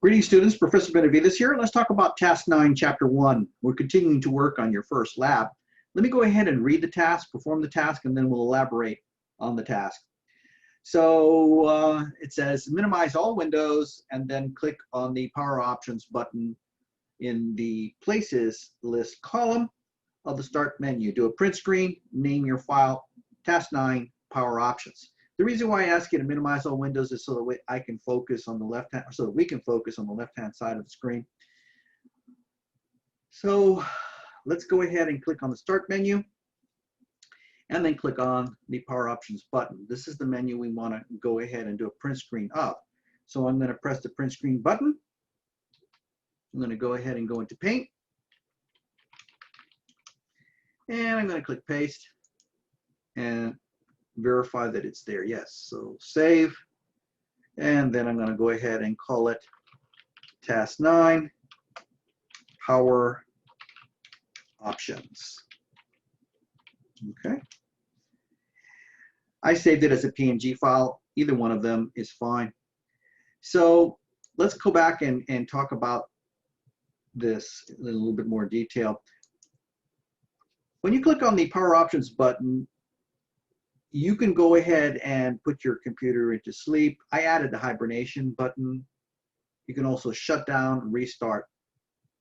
Greetings, students. Professor Benavides here. Let's talk about Task 9, Chapter 1. We're continuing to work on your first lab. Let me go ahead and read the task, perform the task, and then we'll elaborate on the task. So it says minimize all windows and then click on the Power Options button in the Places list column of the Start menu. Do a print screen, name your file, Task 9, Power Options. The reason why I ask you to minimize all windows is so that I can focus on the left hand, so that we can focus on the left-hand side of the screen. So let's go ahead and click on the Start menu and then click on the Power Options button. This is the menu we want to go ahead and do a print screen of. So I'm going to press the print screen button. I'm going to go ahead and go into Paint. And I'm going to click Paste and verify that it's there. Yes, so save, and then I'm going to go ahead and call it Task 9 Power Options. Okay, I saved it as a PNG file. Either one of them is fine. So let's go back and talk about this in a little bit more detail. When you click on the Power Options button, you can go ahead and put your computer into sleep. I added the hibernation button. You can also shut down and restart.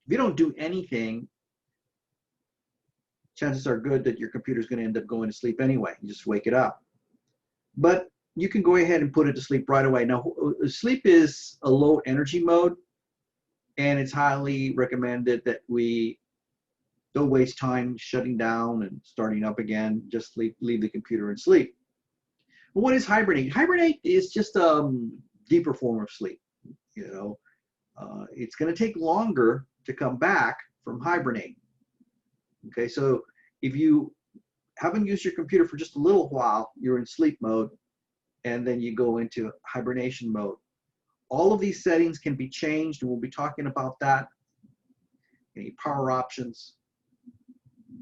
If you don't do anything, chances are good that your computer is going to end up going to sleep anyway. You just wake it up. But you can go ahead and put it to sleep right away. Now, sleep is a low energy mode, and it's highly recommended that we don't waste time shutting down and starting up again. Just leave the computer in sleep. Well, what is hibernate? Hibernate is just a deeper form of sleep. You know, it's going to take longer to come back from hibernate. Okay, so if you haven't used your computer for just a little while, you're in sleep mode, and then you go into hibernation mode. All of these settings can be changed, and we'll be talking about that. Any power options.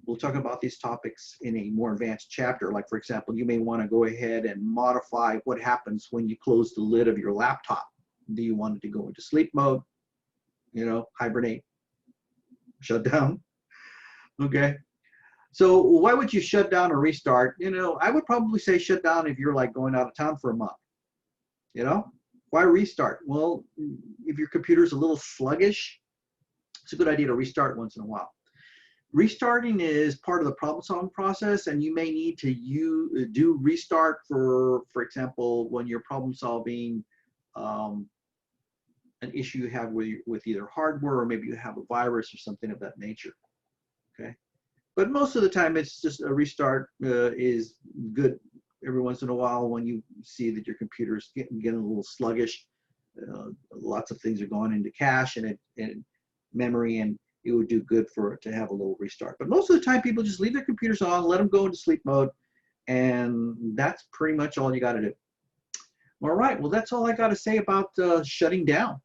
We'll talk about these topics in a more advanced chapter. Like, for example, you may want to go ahead and modify what happens when you close the lid of your laptop. Do you want it to go into sleep mode? You know, hibernate, shut down. Okay. So why would you shut down or restart? You know, I would probably say shut down if you're like going out of town for a month. You know, why restart? Well, if your computer's a little sluggish, it's a good idea to restart once in a while. Restarting is part of the problem-solving process, and you may need to do restart for example, when you're problem-solving an issue you have with either hardware, or maybe you have a virus or something of that nature. Okay, but most of the time, it's just a restart is good every once in a while when you see that your computer is getting a little sluggish. Lots of things are going into cache and memory, and it would do good to have a little restart. But most of the time, people just leave their computers on, let them go into sleep mode, and that's pretty much all you got to do. All right, well, that's all I got to say about shutting down.